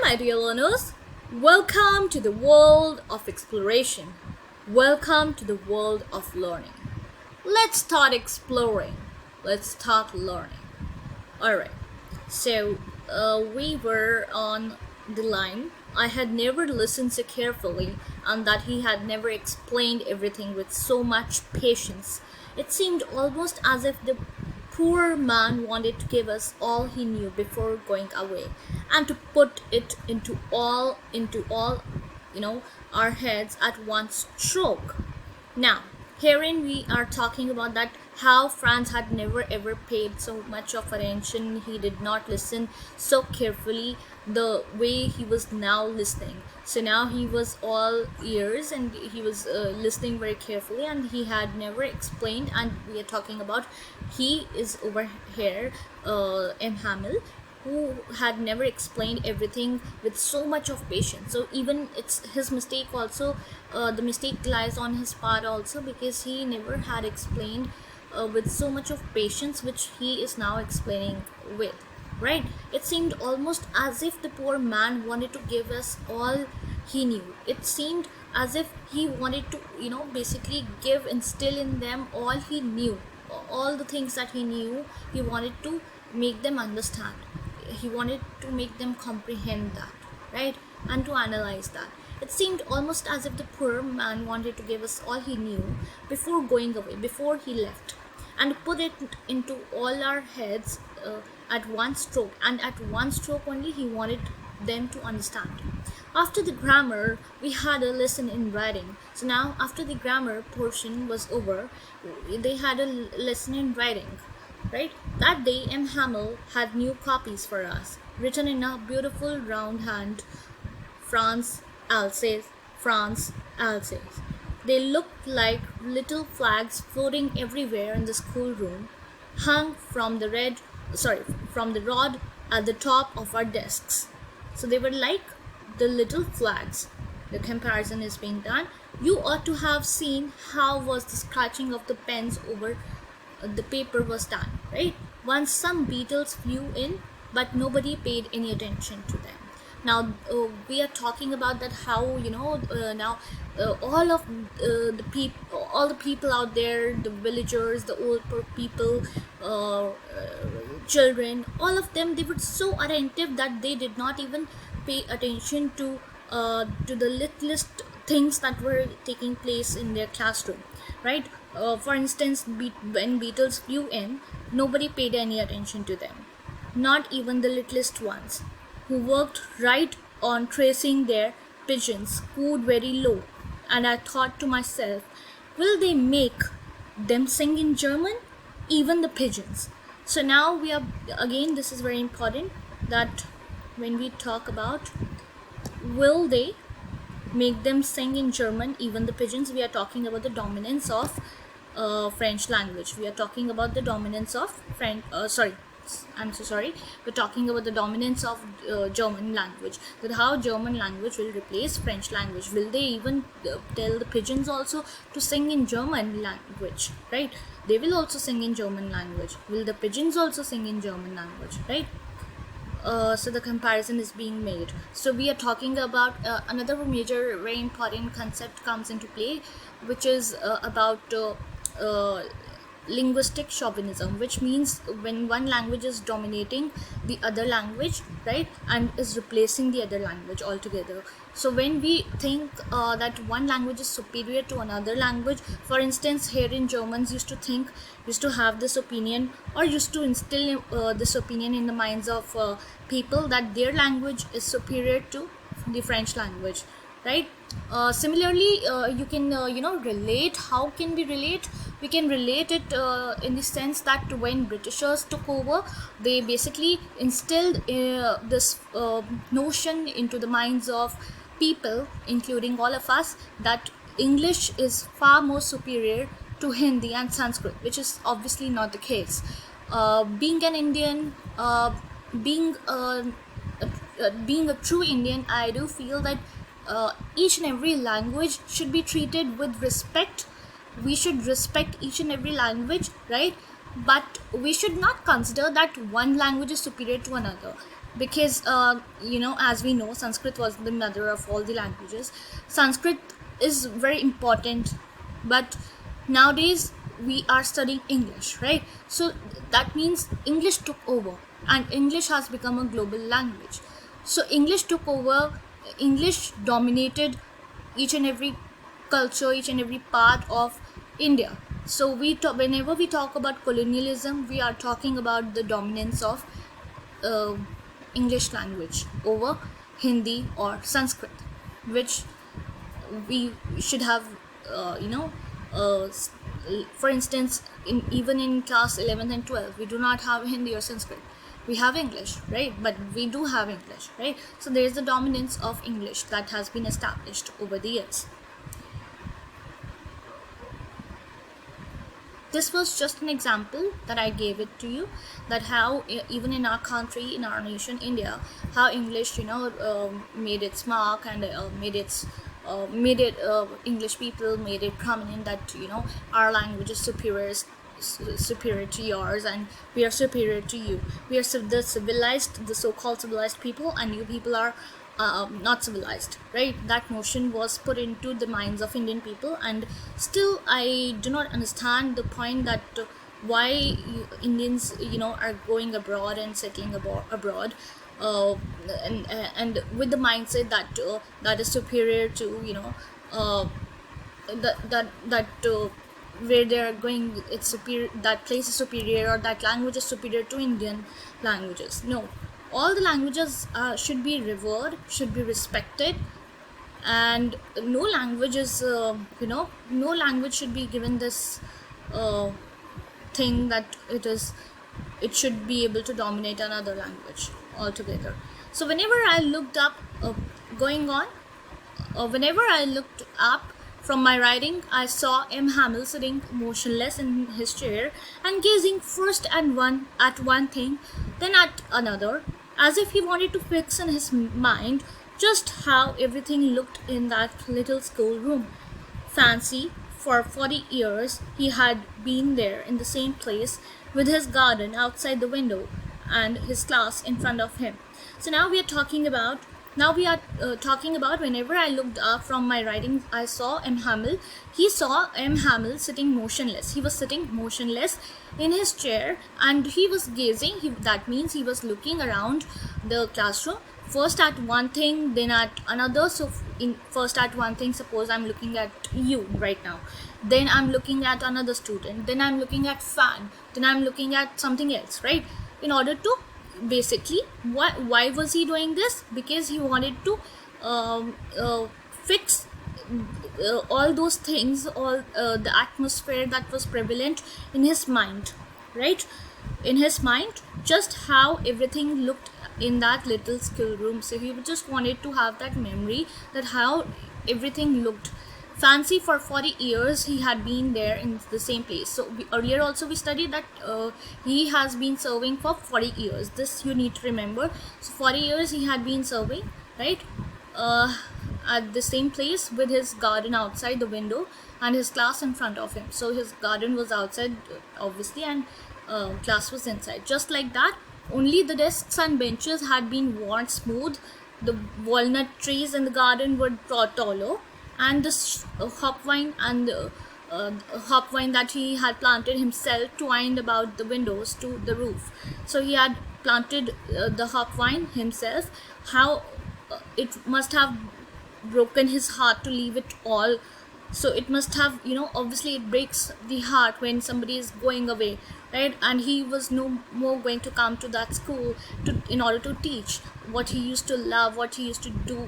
my dear learners. Welcome to the world of exploration. Welcome to the world of learning. Let's start exploring. Let's start learning. Alright, so we were on the line. I had never listened so carefully, and that he had never explained everything with so much patience. It seemed almost as if the poor man wanted to give us all he knew before going away, and to put it into all our heads at one stroke. Now, herein we are talking about that how Franz had never ever paid so much of attention. He did not listen so carefully the way he was now listening. So now he was all ears, and he was listening very carefully, and he had never explained. And we are talking about he is over here, M. Hamill, who had never explained everything with so much of patience. So even it's his mistake also. The mistake lies on his part also, because he never had explained with so much of patience, which he is now explaining with. Right? It seemed almost as if the poor man wanted to give us all he knew. It seemed as if he wanted to, basically instill in them all he knew, all the things that he knew. He wanted to make them understand. He wanted to make them comprehend that, right? And to analyze that. It seemed almost as if the poor man wanted to give us all he knew before going away, before he left, and put it into all our heads at one stroke. And at one stroke only, he wanted them to understand. After the grammar, we had a lesson in writing. So now, after the grammar portion was over, they had a lesson in writing. Right? That day, M. Hamill had new copies for us, written in a beautiful round hand. France, Alsace, France, Alsace. They looked like little flags floating everywhere in the schoolroom, hung from the rod at the top of our desks. So they were like the little flags. The comparison is being done. You ought to have seen how was the scratching of the pens over the paper was done, right? Once some beetles flew in, but nobody paid any attention to them. Now we are talking about that how now all the people out there, the villagers, the old people, children, all of them, they were so attentive that they did not even pay attention to the littlest things that were taking place in their classroom, right? For instance, when beetles flew in, nobody paid any attention to them, not even the littlest ones, who worked right on tracing their pigeons, cooed very low. And I thought to myself, will they make them sing in German? Even the pigeons. So now we are, again, this is very important, that when we talk about will they make them sing in German, even the pigeons, we are talking about the dominance of French language. We are talking about the dominance of we're talking about the dominance of German language. That how German language will replace French language. Will they even tell the pigeons also to sing in German language, right? They will also sing in German language. Will the pigeons also sing in German language, right? So the comparison is being made. So we are talking about another major, very important concept comes into play, which is about linguistic chauvinism, which means when one language is dominating the other language, right, and is replacing the other language altogether. So when we think that one language is superior to another language, for instance, here in Germans used to have this opinion, or used to instill this opinion in the minds of people, that their language is superior to the French language, right? Similarly, you can relate. How can we relate? We can relate it in the sense that when Britishers took over, they basically instilled this notion into the minds of people, including all of us, that English is far more superior to Hindi and Sanskrit, which is obviously not the case. Being an Indian, being a true Indian, I do feel that each and every language should be treated with respect. We should respect each and every language, right? But we should not consider that one language is superior to another. because as we know, Sanskrit was the mother of all the languages. Sanskrit is very important, but nowadays we are studying English, right? So that means English took over, and English has become a global language. So English took over, English dominated each and every culture, each and every part of India. So whenever we talk about colonialism, we are talking about the dominance of uh, English language over Hindi or Sanskrit, which we should have, uh, you know, s- for instance, even in class 11th and 12th, we do not have Hindi or Sanskrit. We have English, right? But we do have English, right? So there is the dominance of English that has been established over the years. This was just an example that I gave it to you, that how even in our country, in our nation India, how English made its mark, and made it English people made it prominent that our language is superior to yours, and we are superior to you. We are the so-called civilized people, and you people are not civilized, right? That notion was put into the minds of Indian people, and still I do not understand the point that why Indians are going abroad and settling abroad, uh, and with the mindset that that is superior to uh, that where they are going, it's superior, that place is superior, or that language is superior to Indian languages. No, all the languages should be revered, should be respected, and no language is no language should be given this uh, thing that it should be able to dominate another language altogether. So going on whenever I looked up from my writing, I saw M. Hamill sitting motionless in his chair and gazing first at one thing, then at another, as if he wanted to fix in his mind just how everything looked in that little schoolroom. Fancy, for 40 years he had been there in the same place, with his garden outside the window and his class in front of him. So now we are talking about whenever I looked up from my writing, I saw M. Hamill. He saw M. Hamill sitting motionless. He was sitting motionless in his chair, and he was gazing. That means he was looking around the classroom, first at one thing, then at another. So first at one thing, suppose I'm looking at you right now, then I'm looking at another student, then I'm looking at fan, then I'm looking at something else, right? In order to basically, why was he doing this? Because he wanted to fix all those things, all the atmosphere that was prevalent in his mind, right? In his mind, just how everything looked in that little schoolroom. So he just wanted to have that memory, that how everything looked. Fancy, for 40 years he had been there in the same place. So earlier also we studied that he has been serving for 40 years. This you need to remember. So 40 years he had been serving, right? At the same place, with his garden outside the window and his class in front of him. So his garden was outside, obviously, and class was inside. Just like that, only the desks and benches had been worn smooth. The walnut trees in the garden were taller, and the hopvine that he had planted himself twined about the windows to the roof. So he had planted the hopvine himself. How it must have broken his heart to leave it all. So it must have, obviously it breaks the heart when somebody is going away, right? And he was no more going to come to that school in order to teach what he used to love, what he used to do,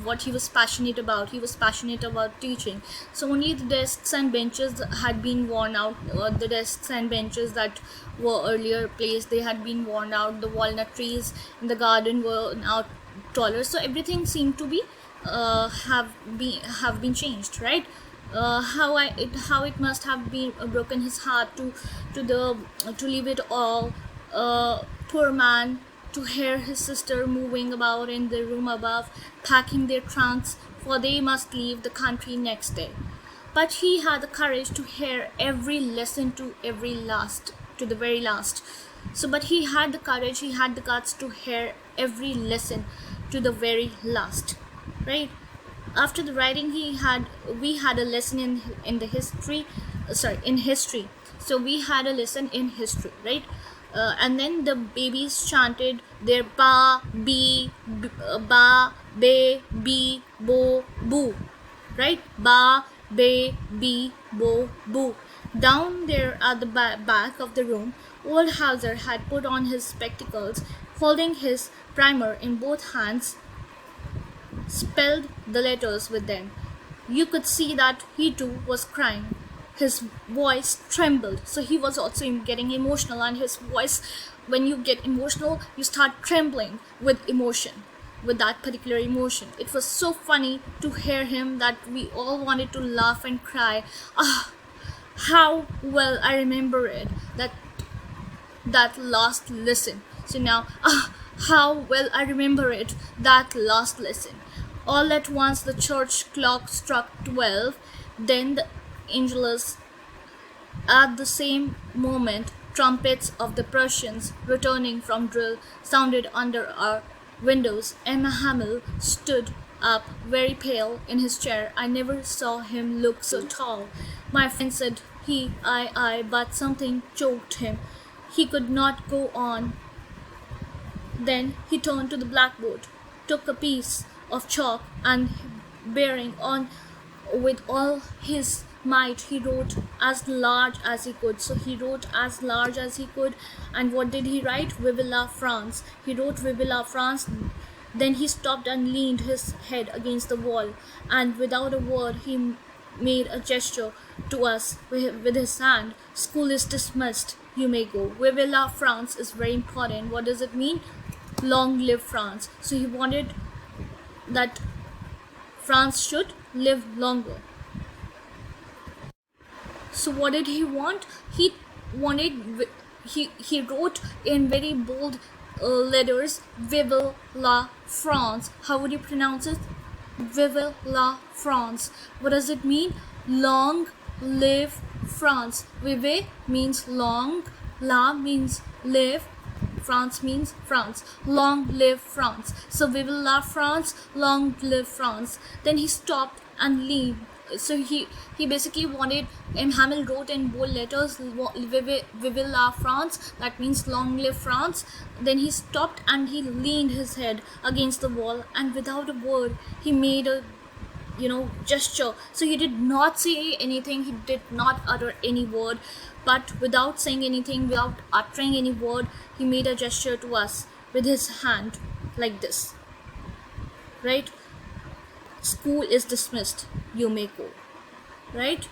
what he was passionate about. He was passionate about teaching. So only the desks and benches had been worn out. The desks and benches that were earlier placed, they had been worn out. The walnut trees in the garden were now taller. So everything seemed to be have been changed, right? How it must have been broken his heart to leave it all. Poor man, to hear his sister moving about in the room above, packing their trunks, for they must leave the country next day. But he had the courage to hear every lesson to the very last. So but he had the courage, he had the guts to hear every lesson to the very last, right? After the writing, we had a lesson in the history, sorry, in history. So we had a lesson in history, right? And then the babies chanted their ba, be, ba, be, be, bo, boo, right? Ba, be, be, bo, boo. Down there at the back of the room, old Hauser had put on his spectacles, holding his primer in both hands, spelled the letters with them. You could see that he too was crying. His voice trembled, so he was also getting emotional, and his voice, when you get emotional, you start trembling with emotion, with that particular emotion. It was so funny to hear him that we all wanted to laugh and cry. Ah, how well I remember it, that last lesson. So now, how well I remember it, that last lesson. All at once the church clock struck 12, then the Angelus. At the same moment, trumpets of the Prussians returning from drill sounded under our windows. Emma Hamel stood up, very pale, in his chair. I never saw him look so tall. My friend said I, but something choked him. He could not go on. Then he turned to the blackboard, took a piece of chalk, and bearing on with all his might, he wrote as large as he could. So he wrote as large as he could. And what did he write? Vive la France. He wrote Vive la France. Then he stopped and leaned his head against the wall, and without a word he made a gesture to us with his hand. School is dismissed, you may go. Vive la France is very important. What does it mean? Long live France. So he wanted that France should live longer. So what did he want? He wanted, he wrote in very bold letters, Vive la France. How would you pronounce it? Vive la France. What does it mean? Long live France. Vive means long, la means live, France means France. Long live France. So Vive la France, long live France. Then he stopped and leaned. So he basically wanted, and Hamel wrote in bold letters, Vive la France, that means long live France. Then he stopped and he leaned his head against the wall, and without a word he made a gesture. So he did not say anything, he did not utter any word, but without saying anything, without uttering any word, he made a gesture to us with his hand like this, right? School is dismissed, you may go, right?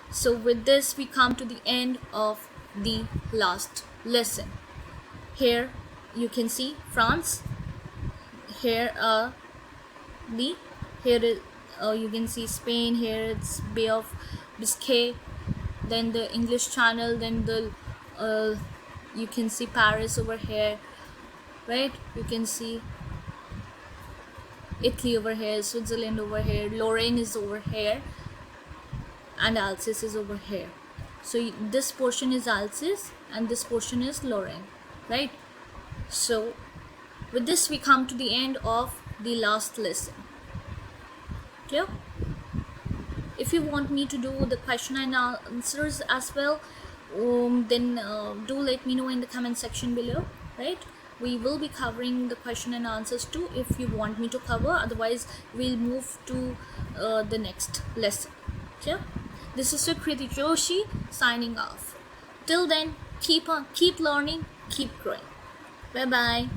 So with this we come to the end of the last lesson. Here you can see France. Here you can see Spain. Here it's Bay of Biscay, then the English Channel, then the you can see Paris over here, right? You can see Italy over here, Switzerland over here, Lorraine is over here, and Alsace is over here. So this portion is Alsace and this portion is Lorraine, right? So with this we come to the end of the last lesson. Clear? If you want me to do the question and answers as well, then do let me know in the comment section below, right? We will be covering the question and answers too if you want me to cover. Otherwise we'll move to the next lesson. Okay, this is Sukriti Joshi signing off. Till then, keep learning, keep growing. Bye bye.